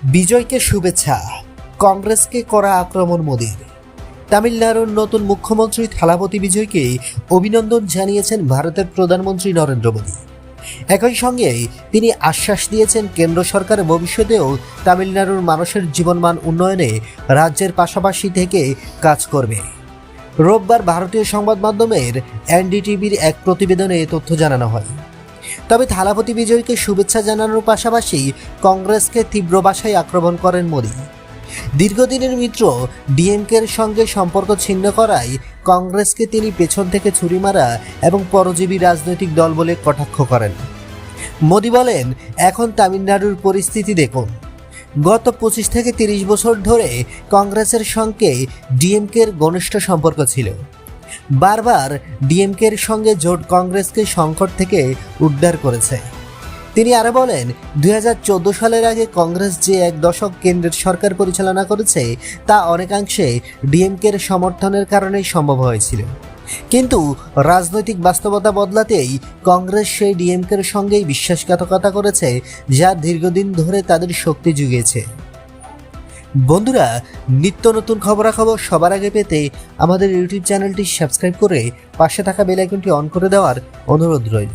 বিজয়কে শুভেচ্ছা, কংগ্রেসকে করা আক্রমণ মোদির। তামিলনাড়ুর নতুন মুখ্যমন্ত্রী থালাপতি বিজয়কে অভিনন্দন জানিয়েছেন ভারতের প্রধানমন্ত্রী নরেন্দ্র মোদী। একই সঙ্গে তিনি আশ্বাস দিয়েছেন কেন্দ্র সরকার ভবিষ্যতেও তামিলনাড়ুর মানুষের জীবনমান উন্নয়নে রাজ্যের পাশাপাশি থেকে কাজ করবে। রোববার ভারতীয় সংবাদ মাধ্যমের এনডিটিভির এক প্রতিবেদনে এ তথ্য জানানো হয়। তবে থালাপতি বিজয়কে শুভেচ্ছা জানানোর পাশাপাশি কংগ্রেসকে তীব্র ভাষায় আক্রমণ করেন মোদী। দীর্ঘদিনের মিত্র ডিএমকের সঙ্গে সম্পর্ক ছিন্ন করায় কংগ্রেসকে তিনি পেছন থেকে ছুরি মারা এবং পরজীবী রাজনৈতিক দল বলে কটাক্ষ করেন। মোদী বলেন, এখন তামিলনাড়ুর পরিস্থিতি দেখুন। গত 25 থেকে 30 বছর ধরে কংগ্রেসের সঙ্গে ডিএমকের ঘনিষ্ঠ সম্পর্ক ছিল। বারবার ডিএমকের সঙ্গে জোট কংগ্রেসকে সংকট থেকে উদ্ধার করেছে। তিনি আরো বলেন, 2014 সালের আগে কংগ্রেস যে এক দশক কেন্দ্রের সরকার পরিচালনা করেছে তা অনেকাংশে ডিএমকের সমর্থনের কারণেই সম্ভব হয়েছিল। কিন্তু রাজনৈতিক বাস্তবতা বদলাতেই কংগ্রেস সেই ডিএমকের সঙ্গেই বিশ্বাসঘাতকতা করেছে, যা দীর্ঘদিন ধরে তাদের শক্তি জুগিয়েছে। বন্ধুরা, নিত্য নতুন খবরাখবর সবার আগে পেতে আমাদের ইউটিউব চ্যানেলটি সাবস্ক্রাইব করে পাশে থাকা বেল আইকনটি অন করে দেওয়ার অনুরোধ রইল।